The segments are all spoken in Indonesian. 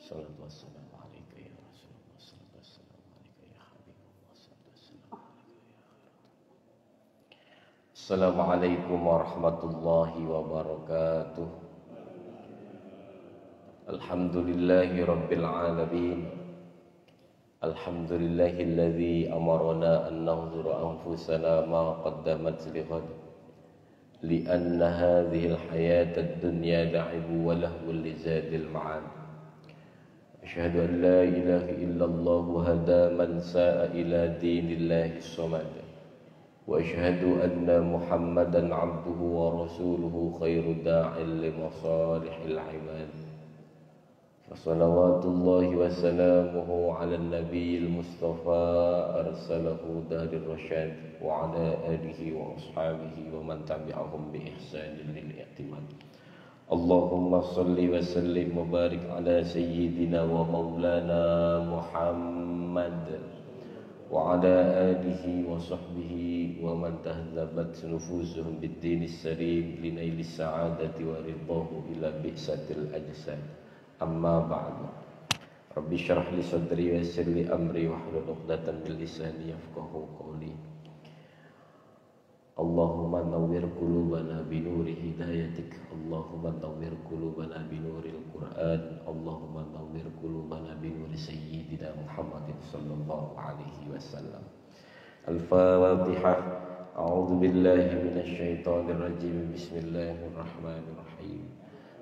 Salatu wassalamu alaika ya Rasulullah. Salatu wassalamu alaika ya Habibullah. Salatu wassalamu alaika ya Rasulullah. Assalamualaikum warahmatullahi wabarakatuh. Alhamdulillahi rabbil alamin. Alhamdulillahilladzi amarna an nanzura anfusana ma qaddamat lighad. Lianna hadhihi al-hayata ad-dunya la'ibu wa lahwun li zadil ma'ad. Asyhadu an la ilaha illallah hada man sa'a ila dinillahi samad. Wa asyhadu anna Muhammadan 'abduhu wa rasuluhu khairu da'il li masalihil 'ibad. Salawatullahi wa salamuhu 'alan nabiyil mustafa arsalahu darir rasyad wa 'ala alihi wa ashabihi wa man tabi'ahum bi ihsanin lil i'timad. Allahumma salli wa sallim wa barik ala sayyidina wa maulana Muhammad wa ala alihi wa sahbihi wa man tahzabat nufusuhum bid-dinis salim linailis sa'adati wa ridahu ila bi'satil ajsad. Amma ba'du. Rabbi syrah li sadri wa yassir li amri wahlul 'uqdatam min lisani yafqahu qawli. Allahumma nawwir qulubana bi nuri hidayatik. Allahumma nawwir qulubana bi nuril Qur'an. Allahumma nawwir qulubana bi nuri sayyidina Muhammadin sallallahu alaihi wasallam. Al-Fatihah. A'udzu billahi minasy syaithanir rajim. Bismillahirrahmanirrahim.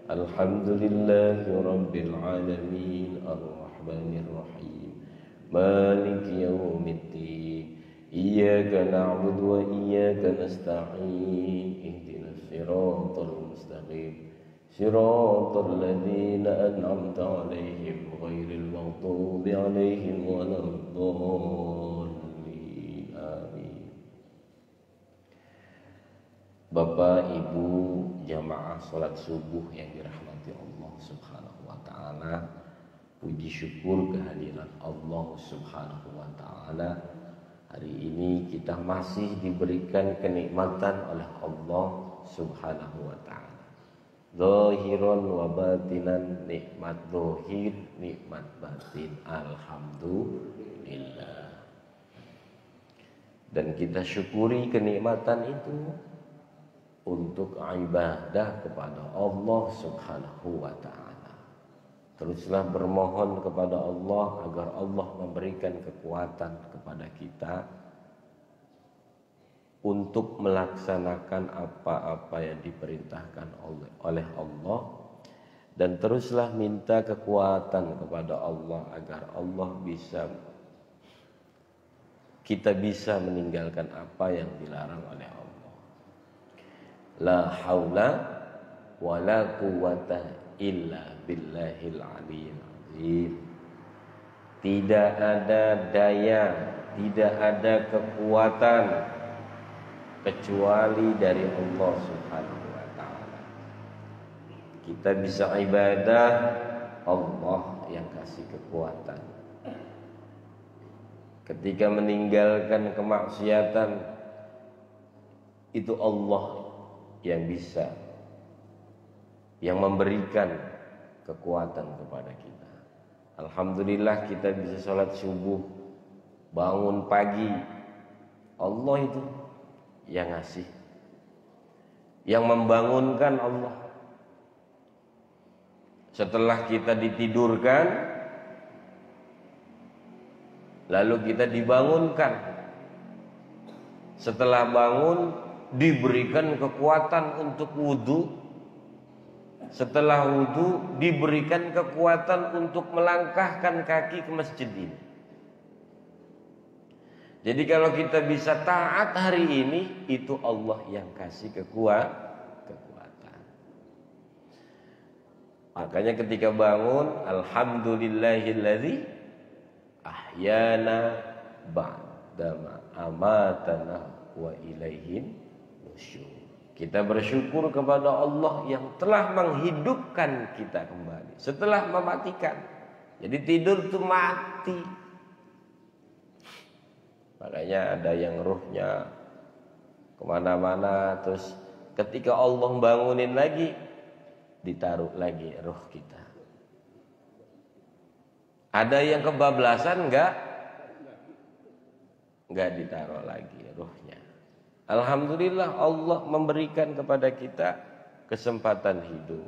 Alhamdulillahi rabbil alamin. Ar-Rahmanir Rahim. Maliki yaumiddin. Iyyaka na'budu wa iyyaka nasta'in. Ihdinas siratal mustaqim. Siratal ladzina an'amta 'alaihim ghairil maghdubi 'alaihim waladdallin. Amin. Bapak, Ibu, jamaah salat subuh yang dirahmati Allah Subhanahu wa taala. Puji syukur kehadiran Allah Subhanahu wa taala. Hari ini kita masih diberikan kenikmatan oleh Allah Subhanahu wa ta'ala. Zahiran wa batinan, nikmat zahir, nikmat batin. Alhamdulillah. Dan kita syukuri kenikmatan itu untuk ibadah kepada Allah Subhanahu wa ta'ala. Teruslah bermohon kepada Allah agar Allah memberikan kekuatan kepada kita untuk melaksanakan apa-apa yang diperintahkan oleh Allah, dan teruslah minta kekuatan kepada Allah agar kita bisa meninggalkan apa yang dilarang oleh Allah. La haula wa la quwwata illa billahil aliyyil azim. Tidak ada daya, tidak ada kekuatan kecuali dari Allah Subhanahu wa ta'ala. Kita bisa ibadah, Allah yang kasih kekuatan. Ketika meninggalkan kemaksiatan, itu Allah yang bisa, yang memberikan kekuatan kepada kita. Alhamdulillah kita bisa sholat subuh, bangun pagi. Allah itu yang ngasih, yang membangunkan Allah. Setelah kita ditidurkan, lalu kita dibangunkan. Setelah bangun, diberikan kekuatan untuk wudhu. Setelah wudhu, diberikan kekuatan untuk melangkahkan kaki ke masjid ini. Jadi kalau kita bisa taat hari ini, itu Allah yang kasih kekuatan. Makanya ketika bangun, alhamdulillahilladzi ahyana ba'dama amatana wa ilaihin nusyur. Kita bersyukur kepada Allah yang telah menghidupkan kita kembali setelah mematikan. Jadi tidur itu mati. Makanya ada yang ruhnya kemana-mana, terus ketika Allah bangunin lagi, ditaruh lagi ruh kita. Ada yang kebablasan enggak ditaruh lagi ruhnya. Alhamdulillah Allah memberikan kepada kita kesempatan hidup.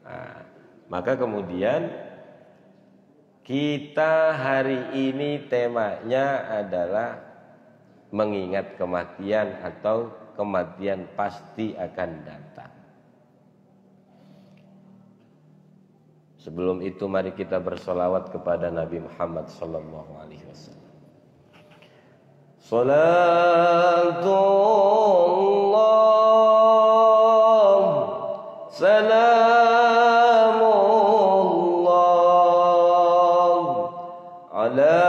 Nah, maka kemudian kita hari ini temanya adalah mengingat kematian atau kematian pasti akan datang. Sebelum itu mari kita bersolawat kepada Nabi Muhammad sallallahu alaihi wasallam. Salatullah salamullah ala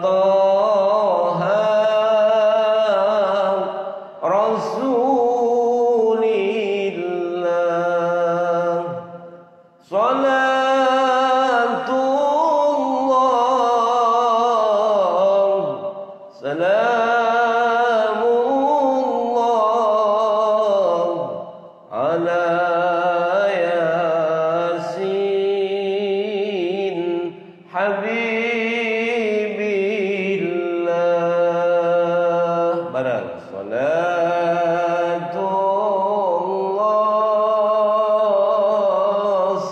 taha rasulillah. Salatullah salamullah ala yasin habibillah. Barang salatullah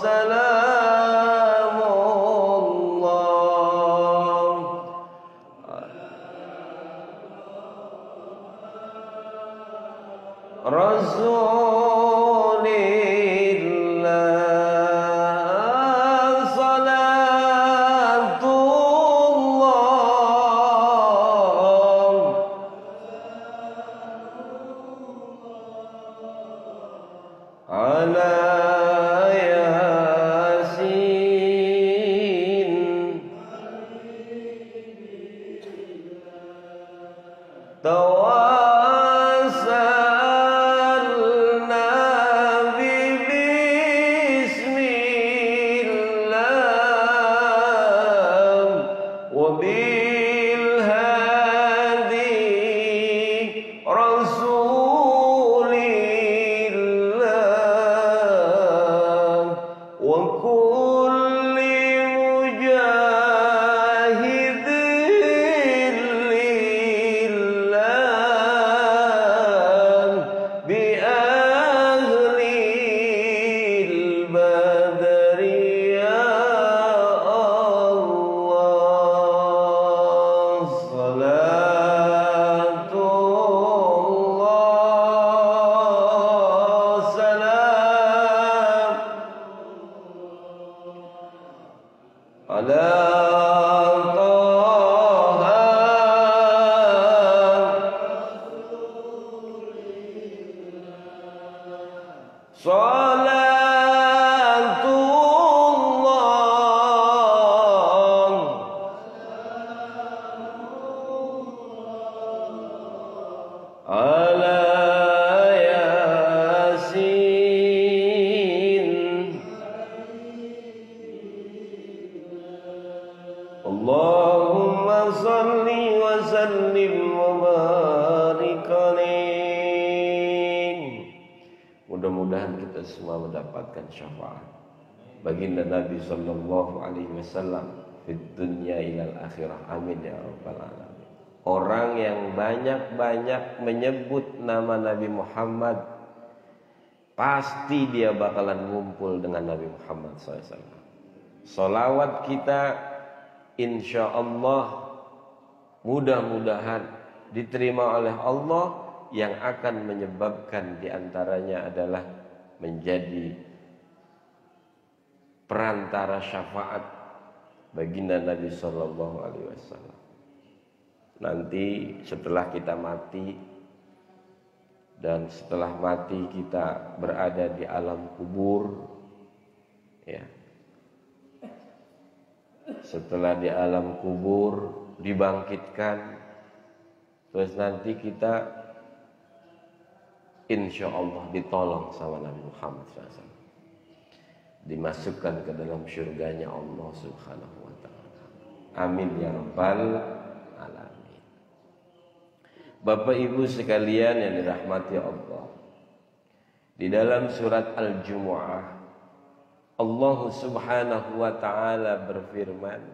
salamullah Rasulillah. Salatullah ala yasin tawassalna bismillah wa bil hadi rasulillah wa kulli mujahidin lillah bi ahlil badri ya Allah. Salatullah salam ala taha salatullah ala yasin Allahumma salli wa sallim wa barik alaih. Mudah-mudahan kita semua mendapatkan syafaat baginda Nabi sallallahu alaihi wasallam fid dunya ilal akhirah. Amin ya rabbal alamin. Orang yang banyak-banyak menyebut nama Nabi Muhammad pasti dia bakalan ngumpul dengan Nabi Muhammad SAW. Salawat kita insya Allah mudah-mudahan diterima oleh Allah, yang akan menyebabkan diantaranya adalah menjadi perantara syafaat baginda Nabi Sallallahu Alaihi Wasallam. Nanti setelah kita mati dan setelah mati kita berada di alam kubur, ya. Setelah di alam kubur dibangkitkan, terus nanti kita insya Allah ditolong sama Nabi Muhammad SAW, dimasukkan ke dalam syurganya Allah Subhanahu wa ta'ala. Amin ya rabbal alamin. Bapak Ibu sekalian yang dirahmati Allah, di dalam surat Al-Jumu'ah Allah Subhanahu wa taala berfirman,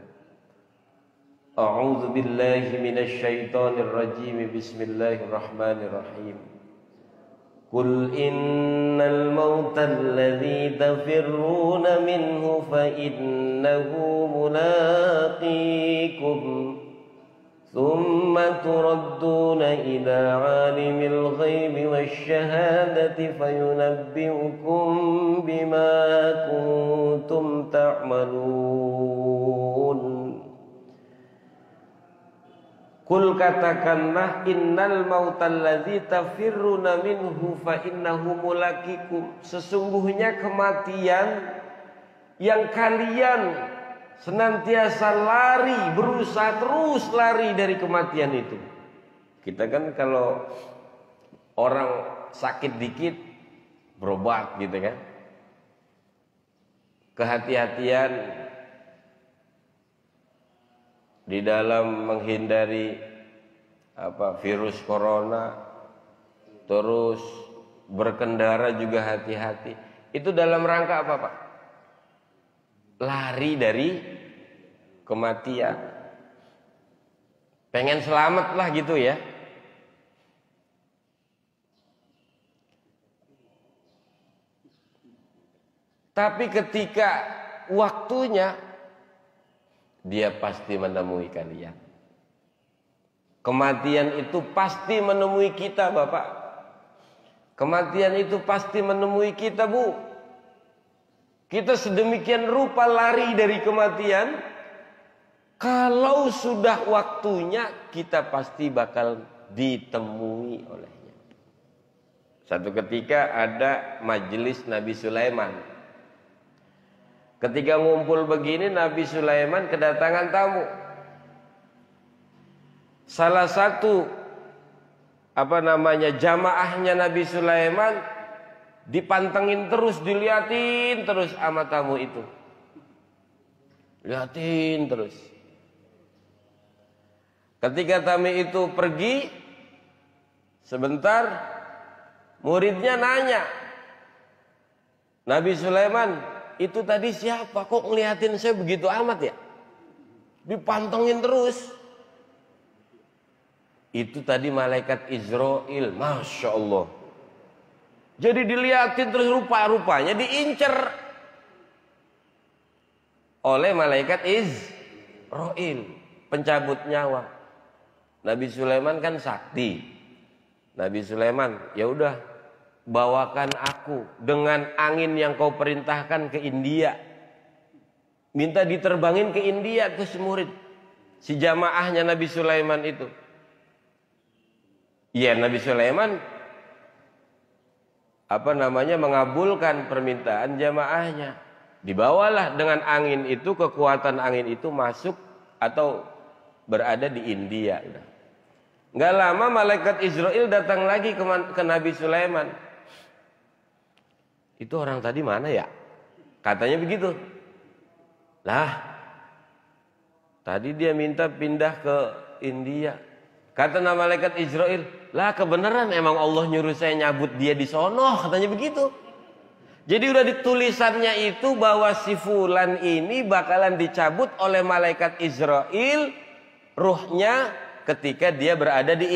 A'udzu billahi minasy syaithanir rajim. Bismillahirrahmanirrahim. Qul innal mautal ladzi tafirruna minhu fa innahu mulaqikum thumma turadduna ila 'alimil ghaibi wasyahadati fayunabbi'ukum bima kuntum ta'malun. Kul katakanlah, innal mautal ladzi tafirruna minhu fa innahu mulaqikum. Sesungguhnya kematian yang kalian senantiasa lari, berusaha terus lari dari kematian itu. Kita kan kalau orang sakit dikit berobat gitu kan. Kehati-hatian di dalam menghindari virus corona, terus berkendara juga hati-hati. Itu dalam rangka apa, Pak? Lari dari kematian. Pengen selamat lah gitu ya. Tapi ketika waktunya, dia pasti menemui kalian. Kematian itu pasti menemui kita, Bapak. Kematian itu pasti menemui kita, Bu. Kita sedemikian rupa lari dari kematian. Kalau sudah waktunya, kita pasti bakal ditemui olehnya. Satu ketika ada majelis Nabi Sulaiman. Ketika ngumpul begini, Nabi Sulaiman kedatangan tamu. Salah satu jamaahnya Nabi Sulaiman dipantengin terus, diliatin terus sama tamu itu. Liatin terus. Ketika tamu itu pergi, sebentar muridnya nanya, Nabi Sulaiman, itu tadi siapa? Kok ngeliatin saya begitu amat ya? Dipantengin terus. Itu tadi malaikat Israel. Masya Allah. Jadi diliatin terus, rupa-rupanya diincer oleh malaikat Israel, pencabut nyawa. Nabi Sulaiman kan sakti. Nabi Sulaiman, ya udah, bawakan aku dengan angin yang kau perintahkan ke India. Minta diterbangin ke India ke semurid, si jamaahnya Nabi Sulaiman itu. Iya, Nabi Sulaiman mengabulkan permintaan jamaahnya. Dibawalah dengan angin itu, kekuatan angin itu masuk atau berada di India. Nggak lama malaikat Israel datang lagi ke Nabi Sulaiman. Itu orang tadi mana ya? Katanya begitu. Lah, tadi dia minta pindah ke India. Kata malaikat Israel, lah kebenaran emang Allah nyuruh saya nyabut dia di sono. Katanya begitu. Jadi udah ditulisannya itu bahwa si fulan ini bakalan dicabut oleh malaikat Israel ruhnya ketika dia berada di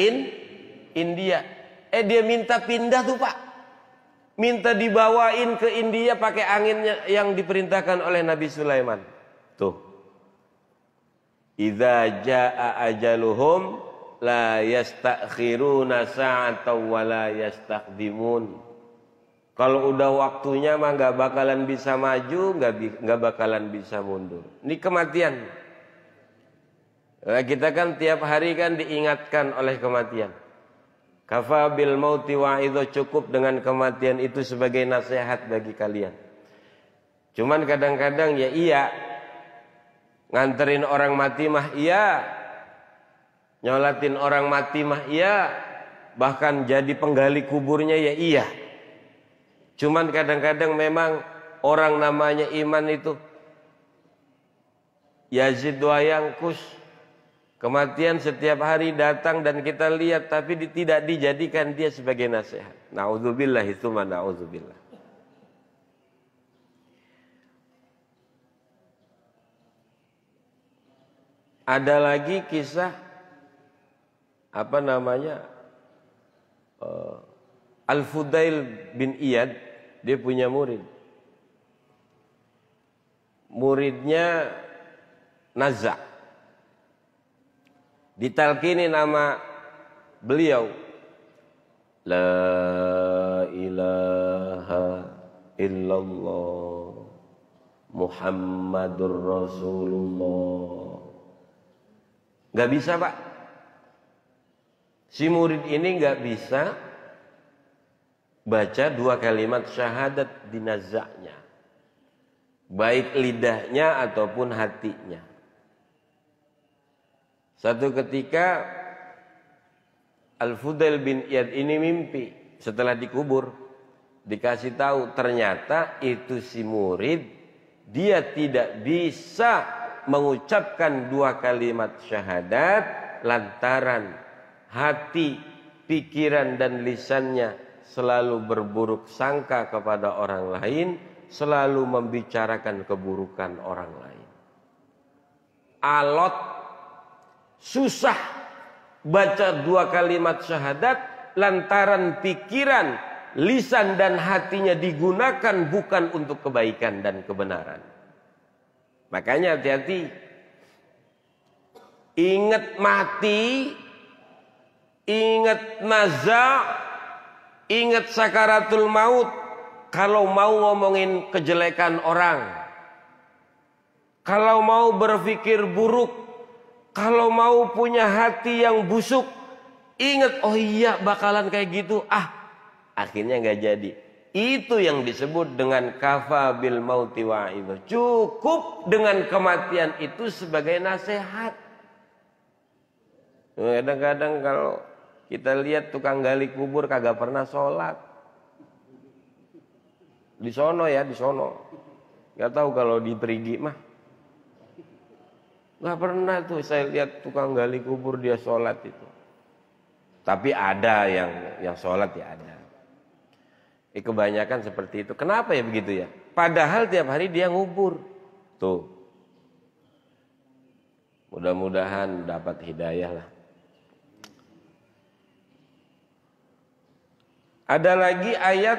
India. Dia minta pindah tuh, Pak. Minta dibawain ke India pakai anginnya yang diperintahkan oleh Nabi Sulaiman. Tuh. Idza jaa ajaluhum la yastakhiruna sa'atan wa la yastaqdimun. Kalau udah waktunya mah nggak bakalan bisa maju, nggak bakalan bisa mundur. Ini kematian. Nah, kita kan tiap hari kan diingatkan oleh kematian. Kafa bil mauti wa'idho, cukup dengan kematian itu sebagai nasihat bagi kalian. Cuman kadang-kadang ya iya, nganterin orang mati mah iya, nyolatin orang mati mah iya, bahkan jadi penggali kuburnya ya iya. Cuman kadang-kadang memang orang namanya iman itu yazid wa yanqus. Kematian setiap hari datang dan kita lihat, tapi tidak dijadikan dia sebagai nasihat. Na'udzubillah, itu mah na'udzubillah. Ada lagi kisah Al-Fudail bin Iyad, dia punya murid. Muridnya Naza'. Ditalkini nama beliau, La ilaha illallah Muhammadur Rasulullah. Gak bisa, Pak. Si murid ini gak bisa baca 2 kalimat syahadat di nazaknya, baik lidahnya ataupun hatinya. Satu ketika Al-Fudail bin Iyad ini mimpi setelah dikubur, dikasih tahu ternyata itu si murid, dia tidak bisa mengucapkan 2 kalimat syahadat lantaran hati, pikiran dan lisannya selalu berburuk sangka kepada orang lain, selalu membicarakan keburukan orang lain. Alot, susah baca 2 kalimat syahadat lantaran pikiran, lisan dan hatinya digunakan bukan untuk kebaikan dan kebenaran. Makanya hati-hati. Ingat mati, ingat naza', ingat sakaratul maut. Kalau mau ngomongin kejelekan orang, kalau mau berpikir buruk, kalau mau punya hati yang busuk, ingat, oh iya bakalan kayak gitu. Akhirnya nggak jadi. Itu yang disebut dengan kafa bil mauti wa'idh. Cukup dengan kematian itu sebagai nasihat. Kadang-kadang kalau kita lihat tukang gali kubur kagak pernah sholat. Di sono ya, di sono. Gak tahu kalau di Perigi mah. Gak pernah tuh saya lihat tukang gali kubur dia sholat itu. Tapi ada yang sholat ya ada. Kebanyakan seperti itu. Kenapa ya begitu ya? Padahal tiap hari dia ngubur. Tuh. Mudah-mudahan dapat hidayah lah. Ada lagi ayat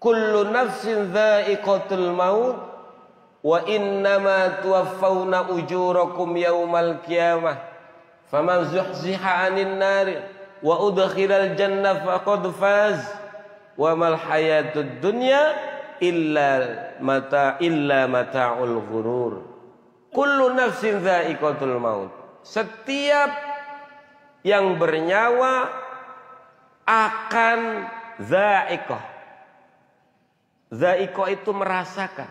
kullu nafsin dha'iqatul maut wa innama tuwaffawna ujurakum yaumal qiyamah faman zuhziha 'anil nari wa udkhilal jannah faqad faz wa mal hayatud dunya illa mata'ul ghurur. Kullu nafsin dha'iqatul maut. Setiap yang bernyawa akan dha'iqah. Dha'iqah itu merasakan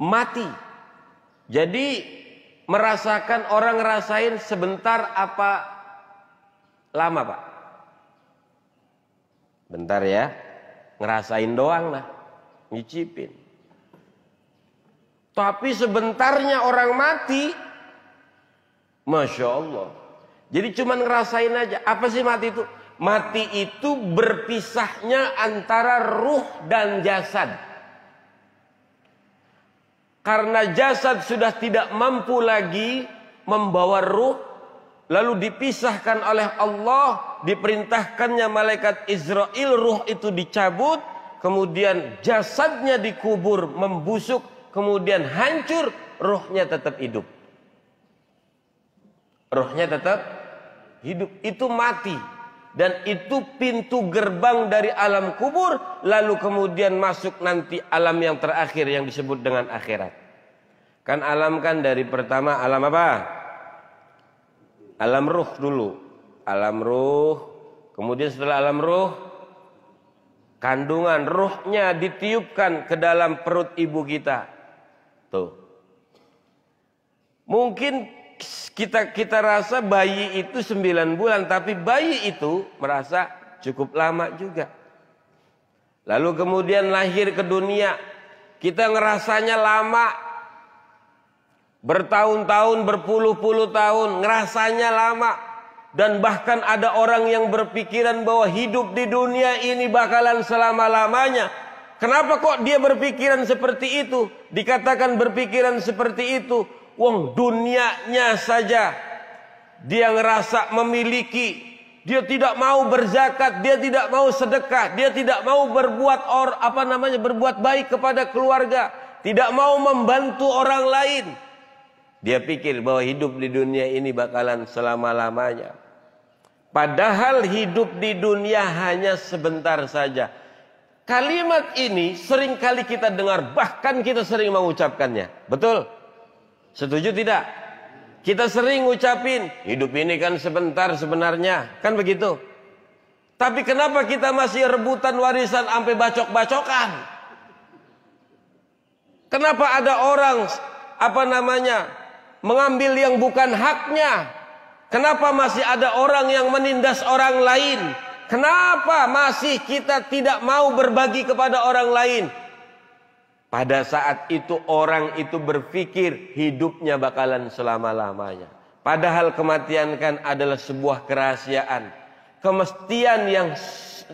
mati. Jadi merasakan, orang ngerasain sebentar apa lama, Pak? Bentar ya, ngerasain doang lah, nyicipin. Tapi sebentarnya orang mati, Masya Allah. Jadi cuma ngerasain aja. Apa sih mati itu? Mati itu berpisahnya antara ruh dan jasad. Karena jasad sudah tidak mampu lagi membawa ruh, lalu dipisahkan oleh Allah, diperintahkannya malaikat Israel, ruh itu dicabut, kemudian jasadnya dikubur, membusuk, kemudian hancur, ruhnya tetap hidup. Ruhnya tetap hidup, itu mati. Dan itu pintu gerbang dari alam kubur, lalu kemudian masuk nanti alam yang terakhir yang disebut dengan akhirat. Kan alam kan dari pertama alam apa? Alam ruh dulu. Alam ruh, kemudian setelah alam ruh, kandungan ruhnya ditiupkan ke dalam perut ibu kita. Tuh. Mungkin kita rasa bayi itu 9 bulan, tapi bayi itu merasa cukup lama juga. Lalu kemudian lahir ke dunia, kita ngerasanya lama, bertahun-tahun, berpuluh-puluh tahun, ngerasanya lama. Dan bahkan ada orang yang berpikiran bahwa hidup di dunia ini bakalan selama-lamanya. Kenapa kok dia berpikiran seperti itu? Dikatakan berpikiran seperti itu. Wong dunianya saja dia ngerasa memiliki. Dia tidak mau berzakat, dia tidak mau sedekah, dia tidak mau berbuat berbuat baik kepada keluarga, tidak mau membantu orang lain. Dia pikir bahwa hidup di dunia ini bakalan selama-lamanya. Padahal hidup di dunia hanya sebentar saja. Kalimat ini sering kali kita dengar, bahkan kita sering mengucapkannya. Betul? Setuju tidak? Kita sering ngucapin, hidup ini kan sebentar sebenarnya. Kan begitu? Tapi kenapa kita masih rebutan warisan sampai bacok-bacokan? Kenapa ada orang mengambil yang bukan haknya? Kenapa masih ada orang yang menindas orang lain? Kenapa masih kita tidak mau berbagi kepada orang lain? Pada saat itu orang itu berpikir hidupnya bakalan selama-lamanya. Padahal kematian kan adalah sebuah kerahasiaan. Kemestian yang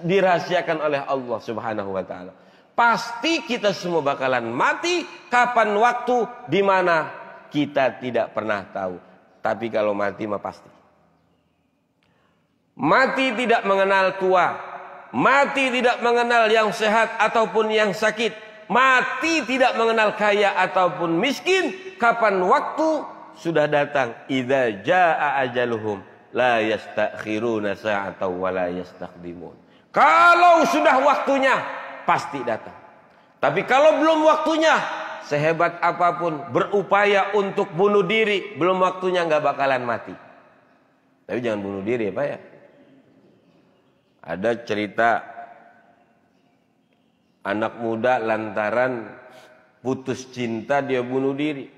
dirahasiakan oleh Allah Subhanahu wa taala. Pasti kita semua bakalan mati, kapan waktu, di mana kita tidak pernah tahu. Tapi kalau mati mah pasti. Mati tidak mengenal tua, mati tidak mengenal yang sehat ataupun yang sakit, mati tidak mengenal kaya ataupun miskin. Kapan waktu sudah datang, idza jaa ajaluhum la yastakhiruna sa'atan wa la yastaqdimun. Kalau sudah waktunya pasti datang. Tapi kalau belum waktunya, sehebat apapun berupaya untuk bunuh diri, belum waktunya nggak bakalan mati. Tapi jangan bunuh diri ya Pak ya. Ada cerita anak muda lantaran putus cinta dia bunuh diri.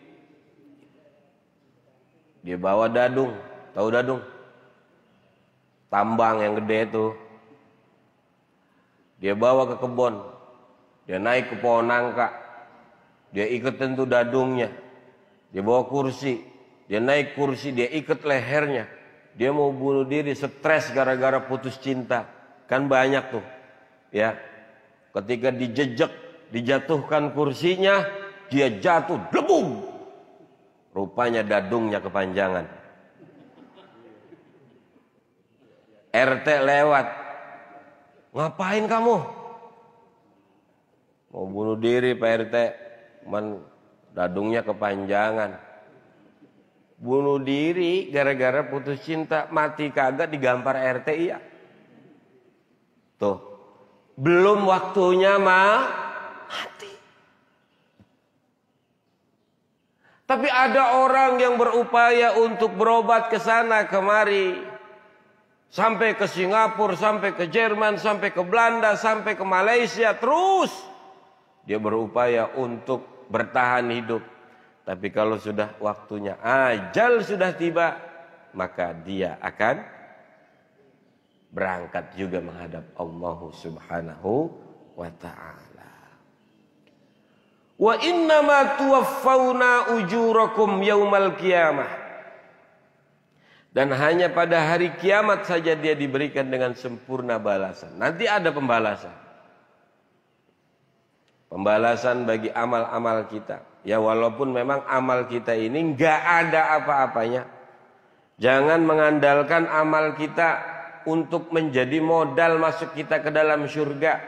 Dia bawa dadung, tahu dadung? Tambang yang gede itu. Dia bawa ke kebun. Dia naik ke pohon nangka. Dia iketin tuh dadungnya. Dia bawa kursi. Dia naik kursi, dia ikat lehernya. Dia mau bunuh diri, stres gara-gara putus cinta. Kan banyak tuh, ya. Ketika dijejek, dijatuhkan kursinya, dia jatuh, blebung. Rupanya dadungnya kepanjangan. RT lewat. Ngapain kamu? Mau bunuh diri Pak RT. Cuman dadungnya kepanjangan. Bunuh diri gara-gara putus cinta. Mati kagak digampar RT iya. Tuh, belum waktunya mati. Tapi ada orang yang berupaya untuk berobat ke sana kemari. Sampai ke Singapura, sampai ke Jerman, sampai ke Belanda, sampai ke Malaysia. Terus dia berupaya untuk bertahan hidup. Tapi kalau sudah waktunya, ajal sudah tiba, maka dia akan berangkat juga menghadap Allah Subhanahu wa ta'ala. Wa innama tuwaffawna ujurakum yaumal qiyamah. Dan hanya pada hari kiamat saja dia diberikan dengan sempurna balasan. Nanti ada pembalasan. Pembalasan bagi amal-amal kita. Ya walaupun memang amal kita ini enggak ada apa-apanya. Jangan mengandalkan amal kita untuk menjadi modal masuk kita ke dalam surga.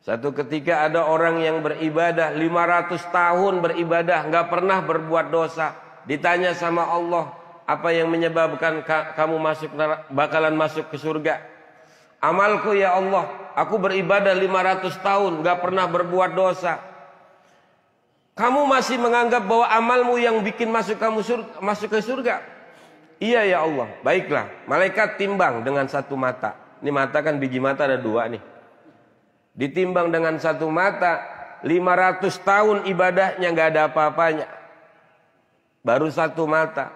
Satu ketika ada orang yang beribadah 500 tahun beribadah, nggak pernah berbuat dosa. Ditanya sama Allah, apa yang menyebabkan kamu bakalan masuk ke surga? Amalku ya Allah, aku beribadah 500 tahun, nggak pernah berbuat dosa. Kamu masih menganggap bahwa amalmu yang bikin masuk ke surga? Iya ya Allah, baiklah. Malaikat timbang dengan satu mata. Ini mata kan biji mata ada dua nih. Ditimbang dengan satu mata, 500 tahun ibadahnya nggak ada apa-apanya. Baru satu mata,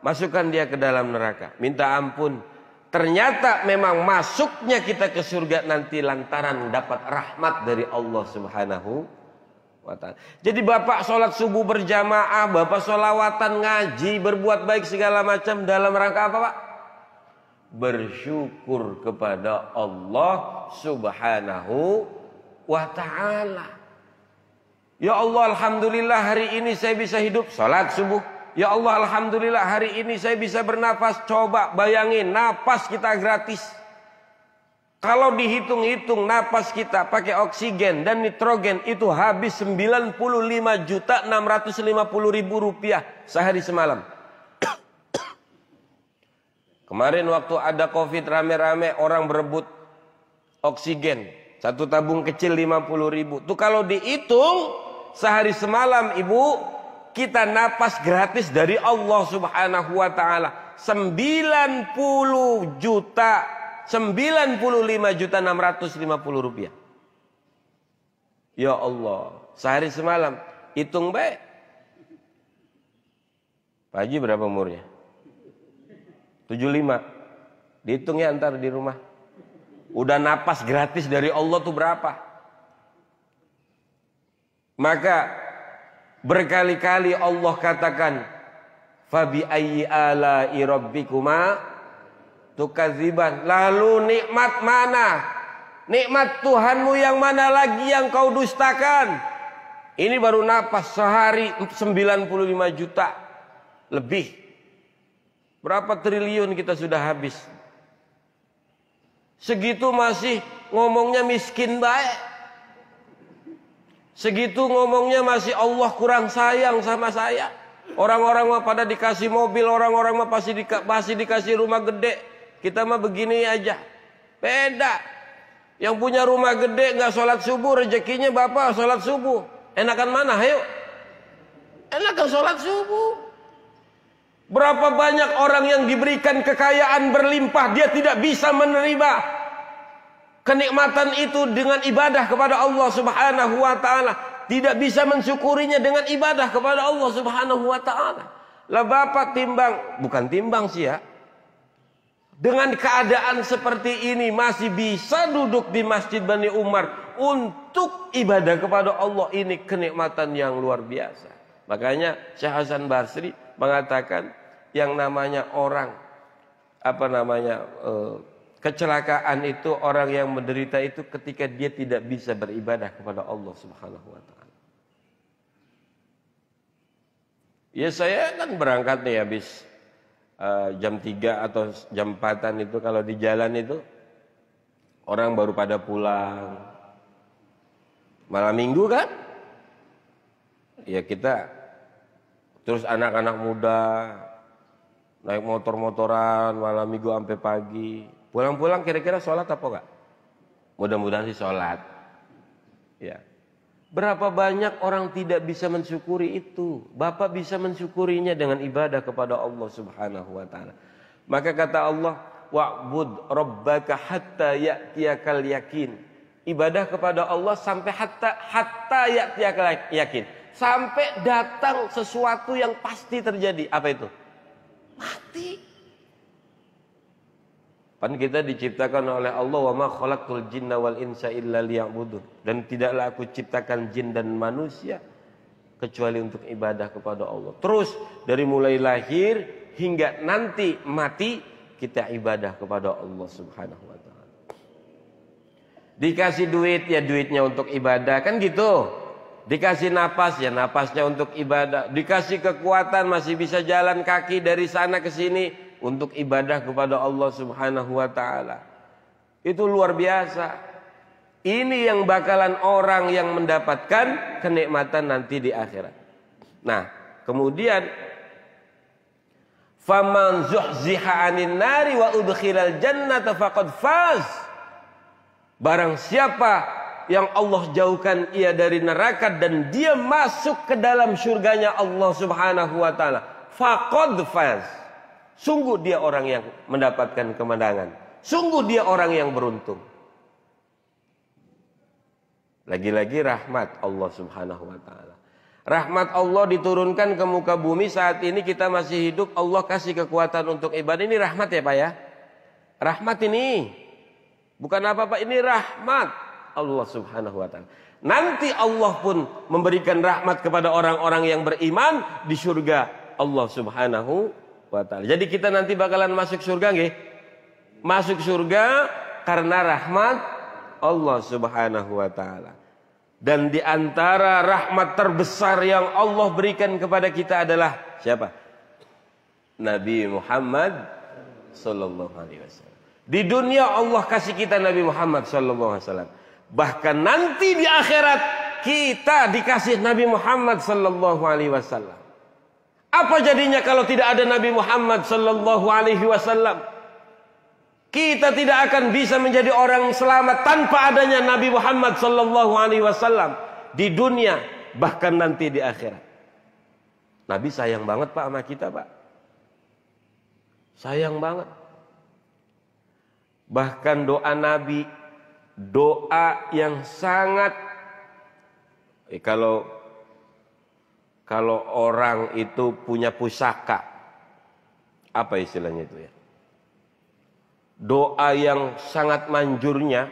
masukkan dia ke dalam neraka. Minta ampun. Ternyata memang masuknya kita ke surga nanti lantaran dapat rahmat dari Allah Subhanahu wa ta'ala. Jadi bapak sholat subuh berjamaah, bapak sholawatan, ngaji, berbuat baik segala macam dalam rangka apa Pak? Bersyukur kepada Allah Subhanahu wa ta'ala. Ya Allah, alhamdulillah hari ini saya bisa hidup, salat subuh. Ya Allah, alhamdulillah hari ini saya bisa bernafas. Coba bayangin, napas kita gratis. Kalau dihitung-hitung napas kita pakai oksigen dan nitrogen itu habis 95.650.000 rupiah sehari semalam. Kemarin waktu ada COVID rame-rame orang berebut oksigen. Satu tabung kecil 50.000. Tuh kalau dihitung sehari semalam ibu, kita napas gratis dari Allah Subhanahu wa ta'ala 95.650.000 rupiah. Ya Allah, sehari semalam hitung baik. Pak Haji berapa umurnya? 75. Dihitung ya ntar di rumah. Udah napas gratis dari Allah tuh berapa? Maka berkali-kali Allah katakan, fabi ayyi ala'i rabbikuma tukadziban. Lalu nikmat mana? Nikmat Tuhanmu yang mana lagi yang kau dustakan? Ini baru napas sehari 95 juta lebih. Berapa triliun kita sudah habis? Segitu masih ngomongnya miskin baik. Segitu ngomongnya masih Allah kurang sayang sama saya. Orang-orang mah pada dikasih mobil, orang-orang mah pasti dikasih rumah gede. Kita mah begini aja. Beda. Yang punya rumah gede nggak sholat subuh, rezekinya bapak sholat subuh. Enakan mana? Ayo. Enakan sholat subuh. Berapa banyak orang yang diberikan kekayaan berlimpah, dia tidak bisa menerima kenikmatan itu dengan ibadah kepada Allah Subhanahu wa ta'ala. Tidak bisa mensyukurinya dengan ibadah kepada Allah Subhanahu wa ta'ala. Lah bapak bukan timbang sih ya. Dengan keadaan seperti ini masih bisa duduk di Masjid Bani Umar untuk ibadah kepada Allah, ini kenikmatan yang luar biasa. Makanya Syekh Hasan Basri mengatakan yang namanya orang kecelakaan itu, orang yang menderita itu ketika dia tidak bisa beribadah kepada Allah Subhanahu wa ta'ala. Ya saya kan berangkat nih habis jam 3 atau jam 4-an itu, kalau di jalan itu orang baru pada pulang. Malam minggu kan? Ya kita terus anak-anak muda naik motor-motoran malam minggu sampai pagi. Pulang-pulang kira-kira sholat apa enggak? Mudah-mudahan sih sholat. Ya. Berapa banyak orang tidak bisa mensyukuri itu. Bapak bisa mensyukurinya dengan ibadah kepada Allah Subhanahu wa ta'ala. Maka kata Allah, wa'bud rabbaka hatta ya'tiyakal yakin. Ibadah kepada Allah sampai hatta ya'tiyakal yakin. Sampai datang sesuatu yang pasti terjadi. Apa itu? Mati. Kan kita diciptakan oleh Allah, wa ma khalaqtul jinna wal insa illa liya'budun. Dan tidaklah aku ciptakan jin dan manusia kecuali untuk ibadah kepada Allah. Terus dari mulai lahir hingga nanti mati kita ibadah kepada Allah Subhanahu wa ta'ala. Dikasih duit ya duitnya untuk ibadah, kan gitu. Dikasih napas ya napasnya untuk ibadah. Dikasih kekuatan masih bisa jalan kaki dari sana ke sini untuk ibadah kepada Allah Subhanahu wa ta'ala. Itu luar biasa. Ini yang bakalan orang yang mendapatkan kenikmatan nanti di akhirat. Nah, kemudian faman zuhziha 'anil nari wa udkhilal jannata faqad faz. Barang siapa yang Allah jauhkan ia dari neraka dan dia masuk ke dalam surganya Allah Subhanahu wa ta'ala, faqad faz. Sungguh dia orang yang mendapatkan kemenangan. Sungguh dia orang yang beruntung. Lagi-lagi rahmat Allah Subhanahu wa ta'ala. Rahmat Allah diturunkan ke muka bumi saat ini kita masih hidup. Allah kasih kekuatan untuk ibadah. Ini rahmat ya Pak ya. Rahmat ini. Bukan apa-apa, ini rahmat Allah Subhanahu wa ta'ala. Nanti Allah pun memberikan rahmat kepada orang-orang yang beriman di surga Allah Subhanahu wa ta'ala. Jadi kita nanti bakalan masuk surga nggih? Masuk surga karena rahmat Allah Subhanahu wa taala. Dan di antara rahmat terbesar yang Allah berikan kepada kita adalah siapa? Nabi Muhammad sallallahu alaihi wasallam. Di dunia Allah kasih kita Nabi Muhammad sallallahu alaihi wasallam. Bahkan nanti di akhirat kita dikasih Nabi Muhammad sallallahu alaihi wasallam. Apa jadinya kalau tidak ada Nabi Muhammad sallallahu alaihi wasallam? Kita tidak akan bisa menjadi orang selamat tanpa adanya Nabi Muhammad sallallahu alaihi wasallam di dunia, bahkan nanti di akhirat. Nabi sayang banget Pak sama kita, Pak. Sayang banget. Bahkan doa Nabi, doa yang sangat kalau orang itu punya pusaka, apa istilahnya itu ya? Doa yang sangat manjurnya.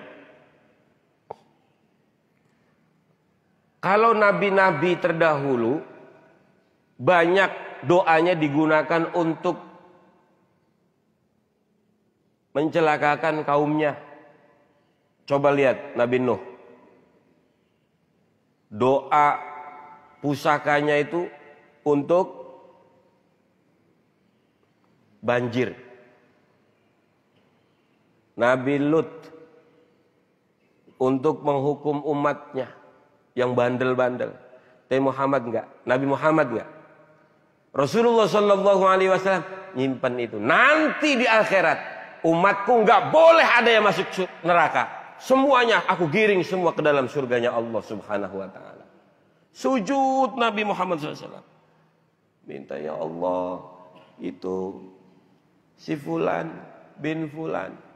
Kalau nabi-nabi terdahulu banyak doanya digunakan untuk mencelakakan kaumnya. Coba lihat Nabi Nuh. Doa pusakanya itu untuk banjir. Nabi Lut untuk menghukum umatnya yang bandel-bandel. Tapi Muhammad enggak, Nabi Muhammad enggak. Rasulullah sallallahu alaihi wasallam nyimpan itu. Nanti di akhirat umatku enggak boleh ada yang masuk neraka. Semuanya aku giring semua ke dalam surganya Allah Subhanahu wa taala. Sujud Nabi Muhammad SAW. Minta ya Allah itu si fulan bin fulan.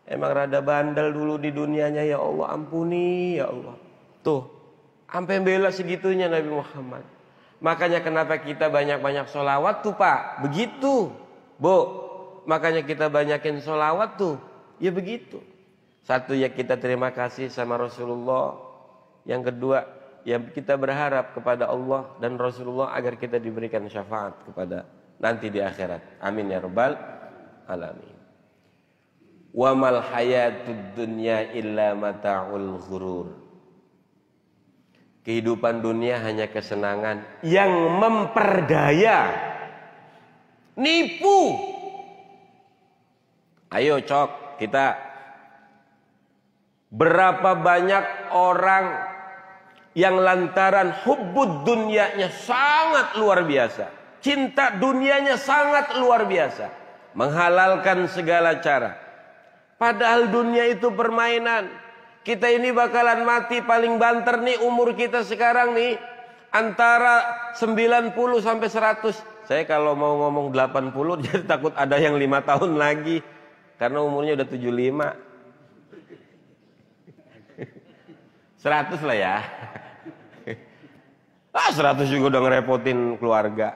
Emang rada bandel dulu di dunianya ya Allah, ampuni ya Allah. Tuh, sampai bela segitunya Nabi Muhammad. Makanya kenapa kita banyak-banyak sholawat tuh Pak? Begitu, Bu. Makanya kita banyakin sholawat tuh. Ya begitu. Satu ya kita terima kasih sama Rasulullah. Yang kedua ya kita berharap kepada Allah dan Rasulullah agar kita diberikan syafaat kepada nanti di akhirat. Amin ya rabbal alamin. Wa mal hayatud dunya illa mata'ul ghurur. Kehidupan dunia hanya kesenangan yang memperdaya. Nipu. Ayo cok, kita berapa banyak orang yang lantaran hubbud dunyanya sangat luar biasa. Cinta dunianya sangat luar biasa. Menghalalkan segala cara. Padahal dunia itu permainan. Kita ini bakalan mati paling banter nih umur kita sekarang nih. Antara 90 sampai 100. Saya kalau mau ngomong 80 jadi takut ada yang 5 tahun lagi. Karena umurnya udah 75. 100 lah ya. 100 juga udah ngerepotin keluarga.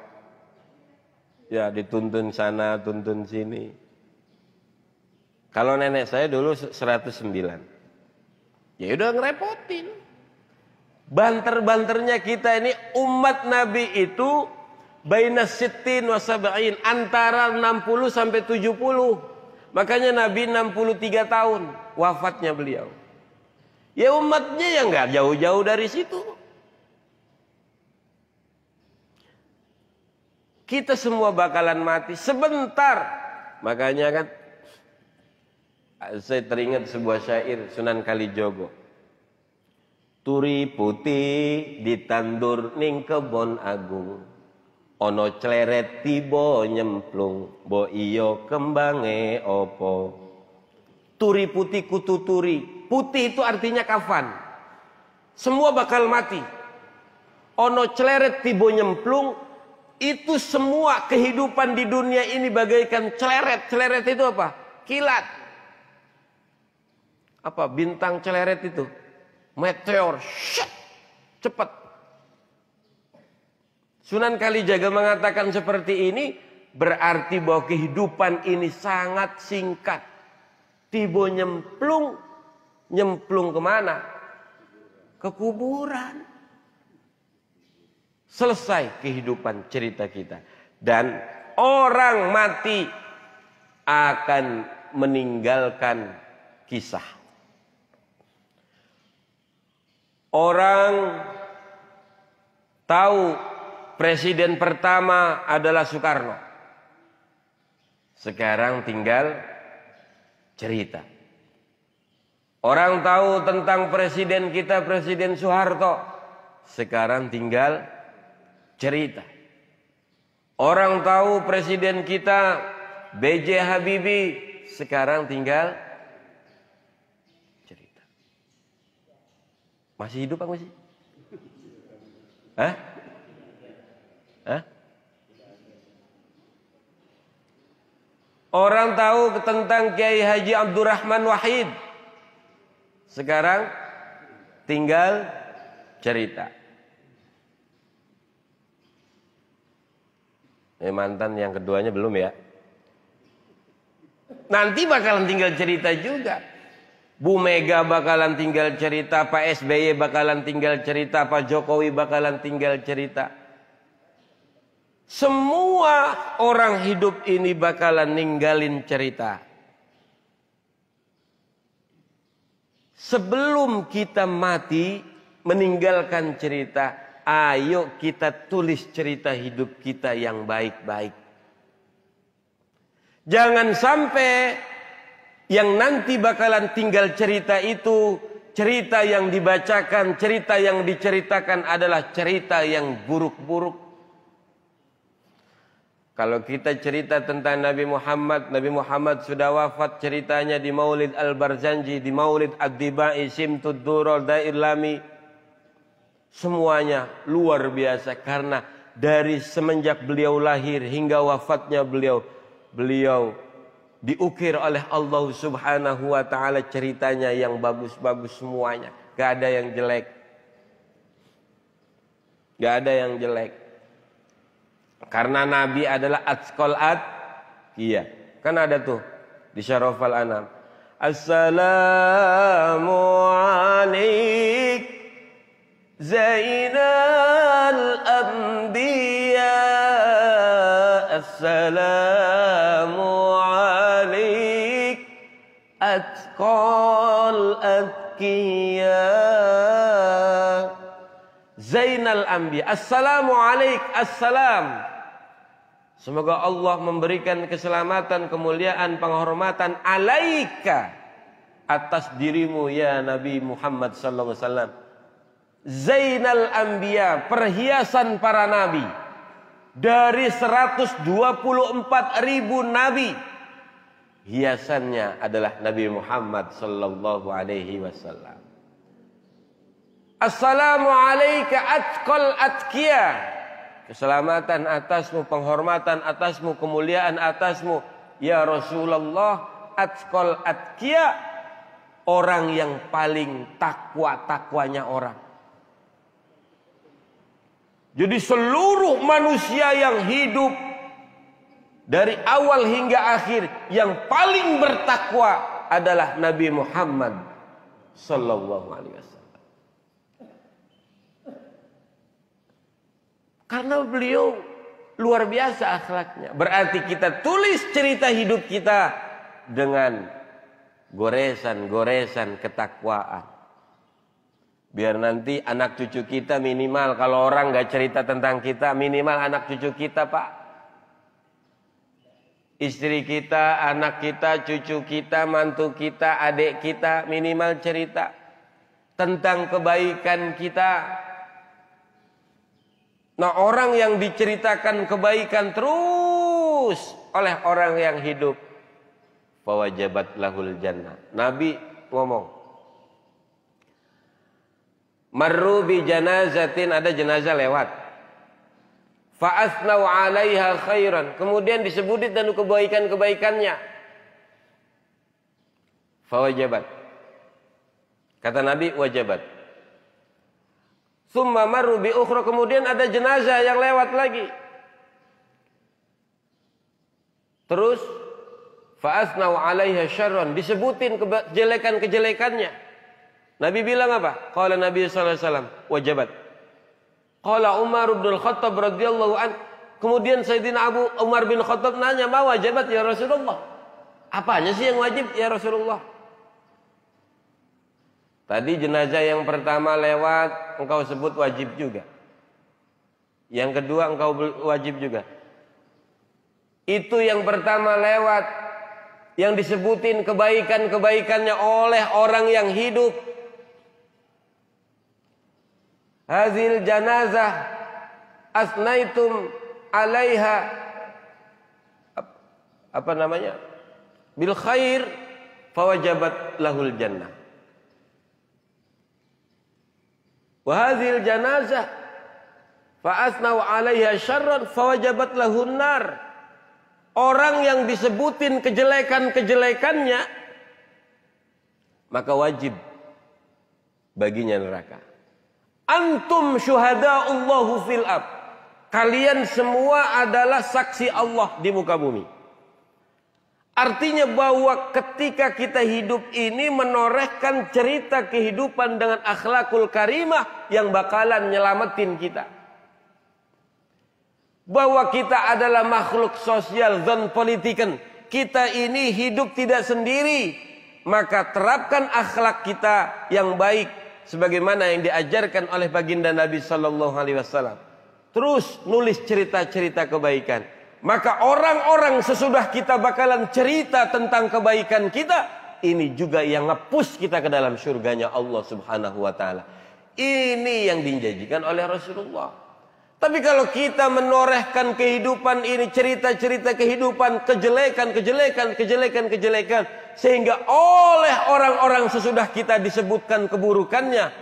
Ya dituntun sana, tuntun sini. Kalau nenek saya dulu 109. Ya udah ngerepotin. Banter-banternya kita ini umat Nabi itu baina sittin wa sab'in, antara 60 sampai 70. Makanya Nabi 63 tahun wafatnya beliau. Ya umatnya yang enggak jauh-jauh dari situ. Kita semua bakalan mati sebentar. Makanya kan saya teringat sebuah syair Sunan Kalijogo. Turi putih ditandur ning kebon agung. Ono cleret tiba nyemplung, bo iyo kembange opo. Turi putih kutu turi. Putih itu artinya kafan. Semua bakal mati. Ono cleret tiba nyemplung. Itu semua kehidupan di dunia ini bagaikan celeret. Celeret itu apa? Kilat. Apa? Bintang celeret itu. Meteor. Shut. Cepat. Sunan Kalijaga mengatakan seperti ini. Berarti bahwa kehidupan ini sangat singkat. Tiba nyemplung. Nyemplung kemana? Ke kuburan. Selesai kehidupan cerita kita. Dan orang mati akan meninggalkan kisah. Orang tahu presiden pertama adalah Soekarno. Sekarang tinggal cerita. Orang tahu tentang presiden kita, Presiden Soeharto. Sekarang tinggal cerita. Orang tahu presiden kita B.J. Habibie. Sekarang tinggal cerita. Masih hidup apa sih? Hah? Hah? Orang tahu tentang Kiai Haji Abdurrahman Wahid. Sekarang tinggal cerita. Mantan yang keduanya belum ya. Nanti bakalan tinggal cerita juga. Bu Mega bakalan tinggal cerita, Pak SBY bakalan tinggal cerita, Pak Jokowi bakalan tinggal cerita. Semua orang hidup ini bakalan ninggalin cerita. Sebelum kita mati meninggalkan cerita, ayo kita tulis cerita hidup kita yang baik-baik. Jangan sampai yang nanti bakalan tinggal cerita itu, cerita yang dibacakan, cerita yang diceritakan adalah cerita yang buruk-buruk. Kalau kita cerita tentang Nabi Muhammad sudah wafat, ceritanya di Maulid Al-Barzanji, di Maulid Ad-Dibai, Simtud Durul, Dair Lami. Semuanya luar biasa karena dari semenjak beliau lahir hingga wafatnya beliau diukir oleh Allah Subhanahu wa taala ceritanya yang bagus-bagus semuanya. Gak ada yang jelek. Gak ada yang jelek. Karena Nabi adalah atqal iya. Kan ada tuh di Syarafal Anam. Assalamu alaik Zainal Anbiya. Assalamu alaik atqal atqiya. Zainal Anbiya. Assalamu alaik. Assalam. Semoga Allah memberikan keselamatan, kemuliaan, penghormatan alaika atas dirimu ya Nabi Muhammad sallallahu alaihi wasallam. Zainal Anbiya, perhiasan para nabi. Dari 124.000 nabi, hiasannya adalah Nabi Muhammad sallallahu alaihi wasallam. Assalamu alayka atqal atqiya. Keselamatan atasmu, penghormatan atasmu, kemuliaan atasmu ya Rasulullah. Atqal atqiya, orang yang paling takwanya orang. Jadi seluruh manusia yang hidup dari awal hingga akhir yang paling bertakwa adalah Nabi Muhammad sallallahu alaihi wasallam. Karena beliau luar biasa akhlaknya. Berarti kita tulis cerita hidup kita dengan goresan-goresan ketakwaan. Biar nanti anak cucu kita minimal, kalau orang gak cerita tentang kita, minimal anak cucu kita Pak. Istri kita, anak kita, cucu kita, mantu kita, adik kita, minimal cerita tentang kebaikan kita. Nah, orang yang diceritakan kebaikan terus oleh orang yang hidup, fawajabat lahul jannah. Nabi ngomong, marru bi janazatin, ada jenazah lewat, fa asnau 'alaiha khairan, kemudian disebutin dan kebaikan-kebaikannya, fawajabat. Kata Nabi, wajabat. Summa marru bi ukhra, kemudian ada jenazah yang lewat lagi. Terus fa asnau 'alaiha syarran, disebutin kejelekan-kejelekannya. Nabi bilang apa? Qala Nabi sallallahu alaihi wasallam, wajabat. Qala Umar bin Khattab radhiyallahu an, kemudian Sayyidina Abu Umar bin Khattab nanya, "Ma wajabat ya Rasulullah?" Apanya sih yang wajib ya Rasulullah? Tadi jenazah yang pertama lewat, engkau sebut wajib juga. Yang kedua engkau wajib juga. Itu yang pertama lewat, yang disebutin kebaikan-kebaikannya oleh orang yang hidup. Hazil janazah asnaitum alaiha apa namanya? Bil khair fawajabat lahul jannah. Wa hadzal janazah fa asnau 'alaiha syarran fawajabat lahun nar. Orang yang disebutin kejelekan-kejelekannya maka wajib baginya neraka. Antum syuhada'ullahu fil ard. Kalian semua adalah saksi Allah di muka bumi. Artinya bahwa ketika kita hidup ini menorehkan cerita kehidupan dengan akhlakul karimah yang bakalan nyelamatin kita. Bahwa kita adalah makhluk sosial dan politiken. Kita ini hidup tidak sendiri. Maka terapkan akhlak kita yang baik sebagaimana yang diajarkan oleh baginda Nabi sallallahu alaihi wasallam. Terus nulis cerita-cerita kebaikan. Maka orang-orang sesudah kita bakalan cerita tentang kebaikan kita, ini juga yang nge-push kita ke dalam surganya Allah Subhanahu wa taala. Ini yang dijanjikan oleh Rasulullah. Tapi kalau kita menorehkan kehidupan ini, cerita-cerita kehidupan, kejelekan, sehingga oleh orang-orang sesudah kita disebutkan keburukannya,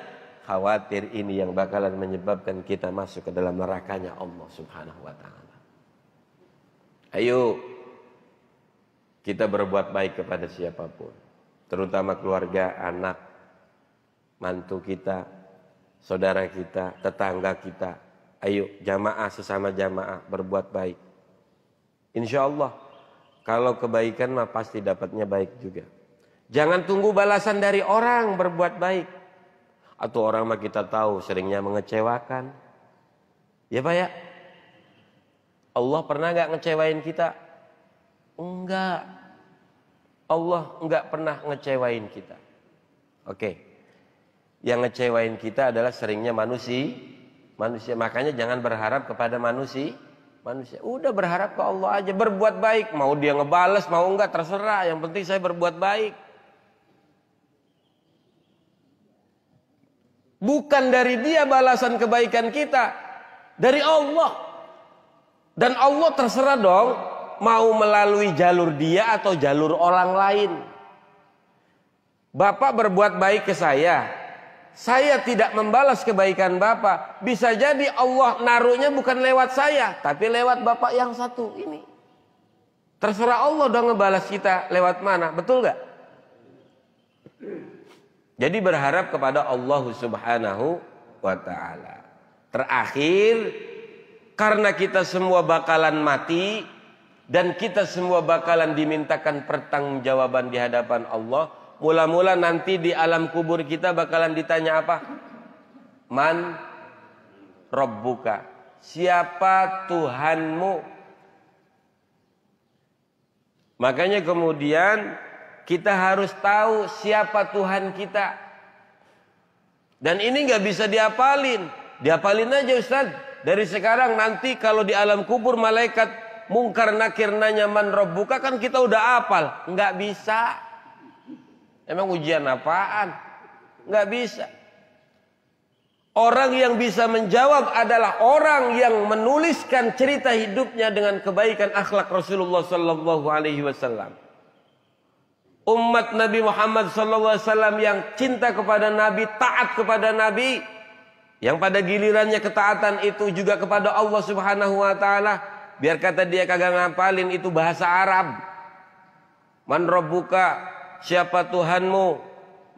khawatir ini yang bakalan menyebabkan kita masuk ke dalam nerakanya Allah Subhanahu wa taala. Ayo kita berbuat baik kepada siapapun, terutama keluarga, anak, mantu kita, saudara kita, tetangga kita. Ayo jamaah sesama jamaah berbuat baik. Insya Allah kalau kebaikan mah pasti dapatnya baik juga. Jangan tunggu balasan dari orang berbuat baik. Atau orang mah kita tahu seringnya mengecewakan. Ya Pak ya? Allah pernah gak ngecewain kita? Enggak. Allah enggak pernah ngecewain kita. Oke. Yang ngecewain kita adalah seringnya manusia. Makanya jangan berharap kepada manusia. Udah berharap ke Allah aja. Berbuat baik. Mau dia ngebales, mau enggak terserah. Yang penting saya berbuat baik. Bukan dari dia balasan kebaikan kita. Dari Allah. Dan Allah terserah dong mau melalui jalur dia atau jalur orang lain. Bapak berbuat baik ke saya tidak membalas kebaikan Bapak. Bisa jadi Allah naruhnya bukan lewat saya, tapi lewat Bapak yang satu ini. Terserah Allah dong ngebalas kita lewat mana, betul gak? Jadi berharap kepada Allah Subhanahu wa ta'ala. Terakhir, karena kita semua bakalan mati dan kita semua bakalan dimintakan pertanggungjawaban di hadapan Allah. Mula-mula nanti di alam kubur kita bakalan ditanya apa? Man Rabbuka? Siapa Tuhanmu? Makanya kemudian kita harus tahu siapa Tuhan kita. Dan ini nggak bisa diapalin. Diapalin aja Ustaz. Dari sekarang nanti kalau di alam kubur malaikat mungkar nakir nanya man rabbuka kan kita udah hafal. Nggak bisa. Emang ujian apaan? Nggak bisa. Orang yang bisa menjawab adalah orang yang menuliskan cerita hidupnya dengan kebaikan akhlak Rasulullah sallallahu alaihi wasallam. Umat Nabi Muhammad sallallahu alaihi wasallam yang cinta kepada Nabi, taat kepada Nabi. Yang pada gilirannya ketaatan itu juga kepada Allah Subhanahu wa ta'ala. Biar kata dia kagak ngapalin itu bahasa Arab. Man rabbuka? Siapa Tuhanmu?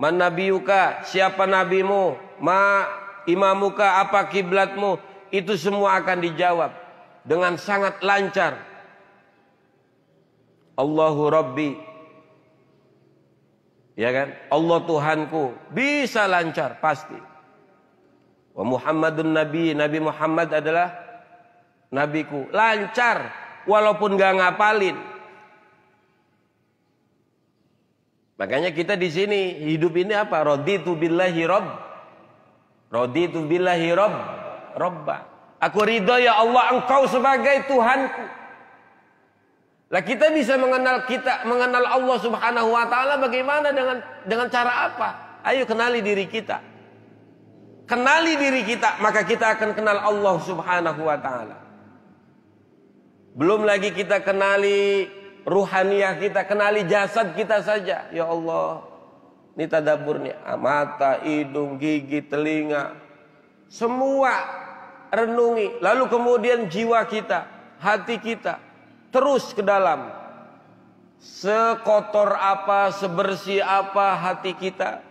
Man nabiyuka? Siapa nabimu? Ma imamuka? Apa kiblatmu? Itu semua akan dijawab dengan sangat lancar. Allahu Rabbi. Ya kan? Allah Tuhanku. Bisa lancar pasti. Wa Muhammadun Nabi, Nabi Muhammad adalah nabiku. Lancar, walaupun gak ngapalin. Makanya kita di sini hidup ini apa? Raditu billahi rabb. Raditu billahi rabb. Rabba. Aku ridho ya Allah Engkau sebagai Tuhanku. Lah kita bisa mengenal Allah Subhanahu wa taala bagaimana dengan cara apa? Ayo kenali diri kita. Kenali diri kita, maka kita akan kenal Allah Subhanahu wa taala. Belum lagi kita kenali ruhaniyah kita, kenali jasad kita saja. Ya Allah, ini tadabbur nih, mata, hidung, gigi, telinga, semua renungi. Lalu kemudian jiwa kita, hati kita, terus ke dalam. Sekotor apa, sebersih apa hati kita.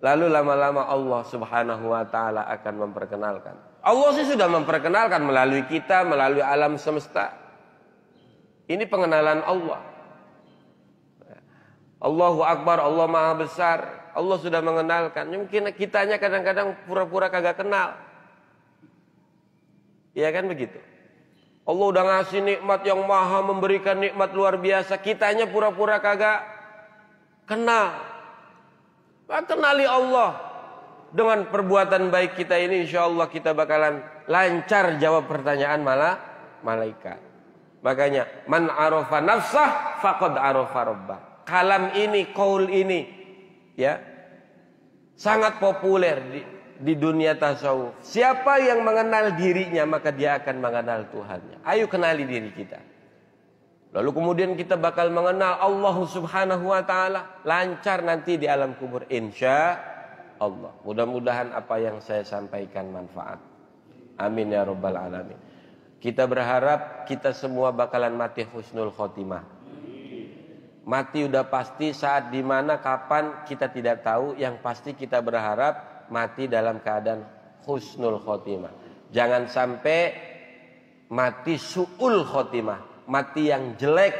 Lalu lama-lama Allah Subhanahu wa taala akan memperkenalkan. Allah sih sudah memperkenalkan melalui kita, melalui alam semesta. Ini pengenalan Allah. Allahu Akbar, Allah Maha Besar. Allah sudah mengenalkan. Mungkin kitanya kadang-kadang pura-pura kagak kenal. Iya kan begitu? Allah udah ngasih nikmat yang maha, memberikan nikmat luar biasa. Kitanya pura-pura kagak kenal. Kenali Allah. Dengan perbuatan baik kita ini, insya Allah kita bakalan lancar jawab pertanyaan malaikat. Makanya man arafa nafsah faqad arafa rabbah. Kalam ini, qaul ini ya sangat populer di dunia tasawuf. Siapa yang mengenal dirinya maka dia akan mengenal Tuhannya. Ayo kenali diri kita. Lalu kemudian kita bakal mengenal Allah Subhanahu wa taala lancar nanti di alam kubur insya Allah. Mudah-mudahan apa yang saya sampaikan manfaat. Amin ya rabbal alamin. Kita berharap kita semua bakalan mati husnul khotimah. Mati udah pasti, saat dimana kapan kita tidak tahu. Yang pasti kita berharap mati dalam keadaan husnul khotimah. Jangan sampai mati su'ul khotimah, mati yang jelek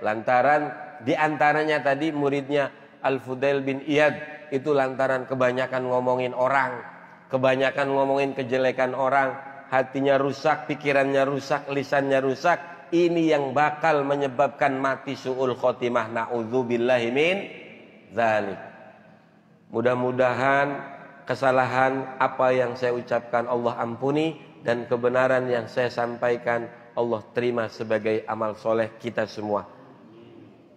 lantaran diantaranya tadi muridnya Al-Fudail bin Iyad itu lantaran kebanyakan ngomongin orang, kebanyakan ngomongin kejelekan orang, hatinya rusak, pikirannya rusak, lisannya rusak. Ini yang bakal menyebabkan mati su'ul khotimah. Na'udzubillahi min dzalik. Mudah-mudahan kesalahan apa yang saya ucapkan Allah ampuni, dan kebenaran yang saya sampaikan Allah terima sebagai amal soleh kita semua.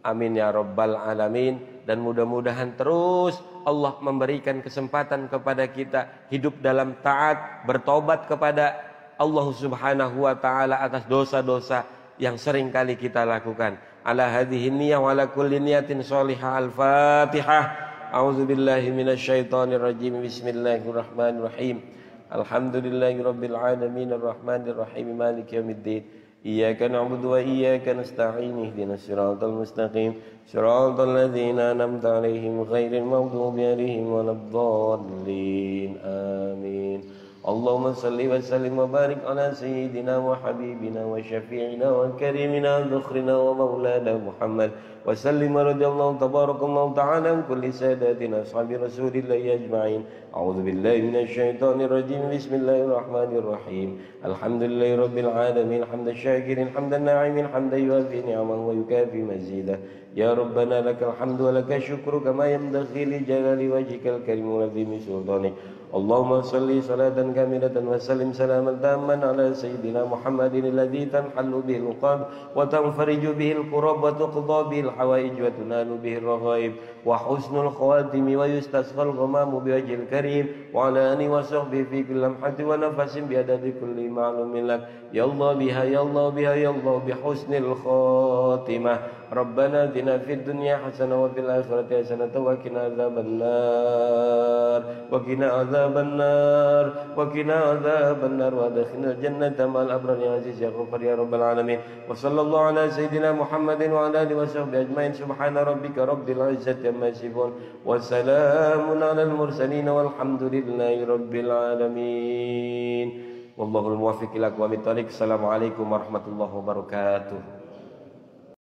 Amin ya rabbal alamin. Dan mudah-mudahan terus Allah memberikan kesempatan kepada kita hidup dalam taat, bertobat kepada Allah Subhanahu wa taala atas dosa-dosa yang sering kali kita lakukan. Ala hadhihi niyyah wa ala kulli niyatin sholihah. Al-Fatihah. A'udzubillahi minasyaitonir rajim. Bismillahirrahmanirrahim. Alhamdulillahi rabbil alamin arrahmanir rahim maliki yaumiddin. Iyyaka na'budu wa iyyaka nasta'in. Ihdinas siratal mustaqim. Siratal ladzina an'amta 'alaihim ghairil maghdubi 'alaihim waladdallin. Amin. Allahumma salli wa sallim wa barik ala sayyidina wa habibina wa syafi'ina wa karimina dhukhrina wa maulana Muhammad wa sallim radhiyallahu tabarakallahu ta'ala an kulli sadatina ashabi rasulillahi ajma'in. A'udzu billahi minasy syaithanir rajim. Bismillahirrahmanirrahim. Alhamdulillahi rabbil alamin hamdan syakirin hamdan na'imin hamdan yuwafi ni'amahu wa yukafi mazidah. Ya Rabbana lakal hamdu wa lakal syukru kama yanbaghi li jalali wajhikal karim wa 'azimi sultanik. Allahumma salli salatan kamilatan wa sallim salaman tamman ala sayyidina Muhammadin alladhi tanhallu bihil uqad wa tanfariju bihil qurab wa tuqda bihil hawaij wa tunalu bihil raghaib wa husnul khawatimi wa yustasqal ghamamu biwajhil karim wa ala alihi wa sahbihi fi kulli lamhati wa nafasin bi adadi kulli ma'lumin lak. Ya Allah biha ya Allah biha ya Allah bi husnil khatimah. Rabbana atina fid dunya hasanah wa fil akhirati hasanah wa qina adzabannar wa qina adzabannar wa qina adzabannar wa adkhilnal jannata ma'al abrar ya aziz ya ghafar ya rabbal alamin. Wa sallallahu ala sayyidina Muhammadin wa ala alihi wa sahbihi ajmain. Subhana rabbika rabbil izzati amma yasifun wa salamun alal mursalin walhamdulillahi rabbil alamin. Wallahul muwaffiq ila aqwamit thoriq. Assalamualaikum warahmatullahi wabarakatuh.